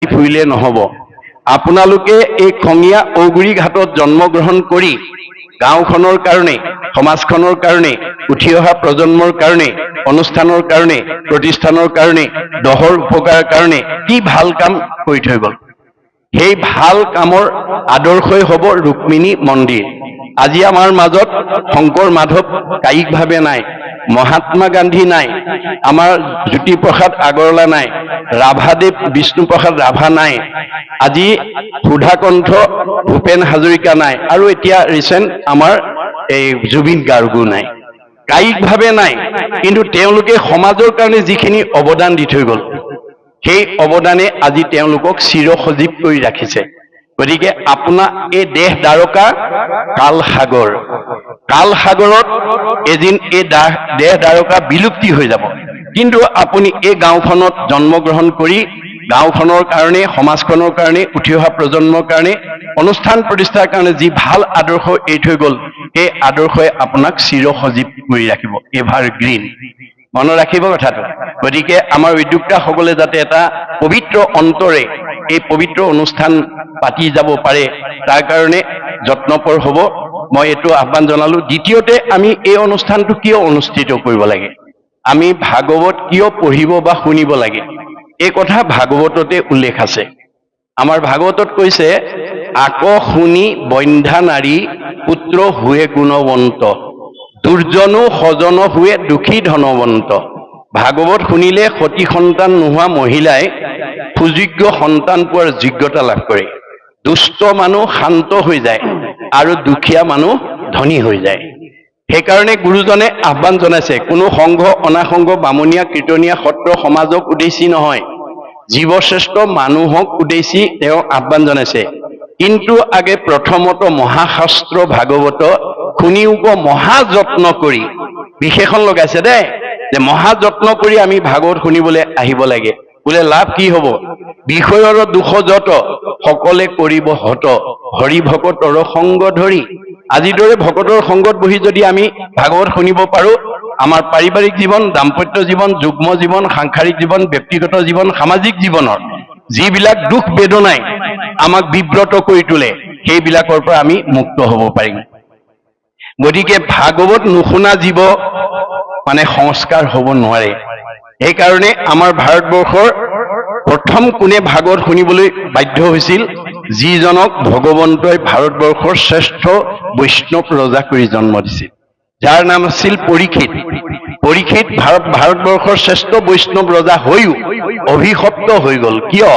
ফুৰিলে নহব। আপোনালোকে এই খঙীয়া ঔগুৰি ঘাটত জন্মগ্ৰহণ কৰি গাঁওখনৰ কাৰণে, সমাজখনৰ কাৰণে, উঠি অহা প্ৰজন্মৰ কাৰণে, অনুষ্ঠানৰ কাৰণে, প্ৰতিষ্ঠানৰ কাৰণে, দহৰ উপকাৰৰ কাৰণে কি ভাল কাম কৰি থৈ গ'ল। সেই ভাল কামৰ আদৰ্শই হ'ব ৰুক্মিণী মন্দিৰ। আজি আমাৰ মাজত শংকৰ মাধৱ কায়িকভাৱে নাই, মহাত্মা গান্ধী নাই, আমাৰ জ্যোতিপ্ৰসাদ আগৰৱালা নাই, ৰাভাদেৱ বিষ্ণুপ্ৰসাদ ৰাভা নাই, আজি সুধাকণ্ঠ ভূপেন হাজৰিকা নাই, আৰু এতিয়া ৰিচেণ্ট আমাৰ এই জুবিন গাৰ্গো নাই। কায়িকভাৱে নাই, কিন্তু তেওঁলোকে সমাজৰ কাৰণে যিখিনি অৱদান দি থৈ গ'ল, সেই অৱদানে আজি তেওঁলোকক চিৰসজীৱ কৰি ৰাখিছে। গতিকে আপোনাৰ এই দেহ দ্বাৰকা কালসাগৰ, কালসাগৰত এদিন এই দেহ দ্বাৰকা বিলুপ্তি হৈ যাব। কিন্তু আপুনি এই গাঁওখনত জন্মগ্ৰহণ কৰি গাঁওখনৰ কাৰণে, সমাজখনৰ কাৰণে, উঠি অহা প্ৰজন্মৰ কাৰণে, অনুষ্ঠান প্ৰতিষ্ঠাৰ কাৰণে যি ভাল আদৰ্শ এৰি থৈ গ'ল, সেই আদৰ্শই আপোনাক চিৰসজীৱ কৰি ৰাখিব, এভাৰ গ্ৰীণ। মনত ৰাখিব কথাটো। গতিকে আমাৰ উদ্যোক্তাসকলে যাতে এটা পবিত্ৰ অন্তৰে এই পবিত্ৰ অনুষ্ঠান পাতি যাব পাৰে, তাৰ কাৰণে যত্নপৰ হ'ব, মই এইটো আহ্বান জনালোঁ। দ্বিতীয়তে, আমি এই অনুষ্ঠানটো কিয় অনুষ্ঠিত কৰিব লাগে, আমি ভাগৱত কিয় পঢ়িব বা শুনিব লাগে, এই কথা ভাগৱততে উল্লেখ আছে। আমাৰ ভাগৱতত কৈছে, আক শুনি বন্ধ্যা নাৰী পুত্ৰ হুৱে গুণৱন্ত, দুৰ্জনো সজন হুৱে দুখী ধনৱন্ত। ভাগৱত শুনিলে সতী সন্তান নোহোৱা মহিলাই সুযোগ্য সন্তান পোৱাৰ যোগ্যতা লাভ কৰে। দুষ্ট মানুহ শান্ত হৈ যায় আৰু দুখীয়া মানুহ ধনী হৈ যায়। সেইকাৰণে গুৰুজনে আহ্বান জনাইছে, কোনো সংঘ অনাসংঘ বামুণীয়া কীৰ্তনীয়া সত্ৰ সমাজক উদ্দেশ্যি নহয়, জীৱশ্ৰেষ্ঠ মানুহক উদ্দেশ্যি তেওঁ আহ্বান জনাইছে। কিন্তু আগে প্ৰথমত মহাশাস্ত্ৰ ভাগৱত শুনিব মহাযত্ন কৰি, বিশেষণ লগাইছে দেই, যে মহাযত্ন কৰি আমি ভাগৱত শুনিবলৈ আহিব লাগে। বোলে লাভ কি হ'ব, বিষয়ৰ দুখ যত সকলে কৰিব হত, হৰি ভকতৰ সংগ ধৰি। আজিৰ দৰে ভকতৰ সংগত বহি যদি আমি ভাগৱত শুনিব পাৰোঁ, আমাৰ পাৰিবাৰিক জীৱন, দাম্পত্য জীৱন, যুগ্ম জীৱন, সাংসাৰিক জীৱন, ব্যক্তিগত জীৱন, সামাজিক জীৱনৰ যিবিলাক দুখ বেদনাই আমাক বিব্ৰত কৰি তোলে, সেইবিলাকৰ পৰা আমি মুক্ত হ'ব পাৰিম। গতিকে ভাগৱত নুশুনা জীৱ মানে সংস্কাৰ হ'ব নোৱাৰে। সেইকাৰণে আমাৰ ভাৰতবৰ্ষৰ প্ৰথম কোনে ভাগৱত শুনিবলৈ বাধ্য হৈছিল, যিজনক ভগৱন্তই ভাৰতবৰ্ষৰ শ্ৰেষ্ঠ বৈষ্ণৱ ৰজা কৰি জন্ম দিছিল, যাৰ নাম আছিল পৰীক্ষিত। পৰীক্ষিত ভাৰতবৰ্ষৰ শ্ৰেষ্ঠ বৈষ্ণৱ ৰজা হৈও অভিশপ্ত হৈ গ'ল। কিয়?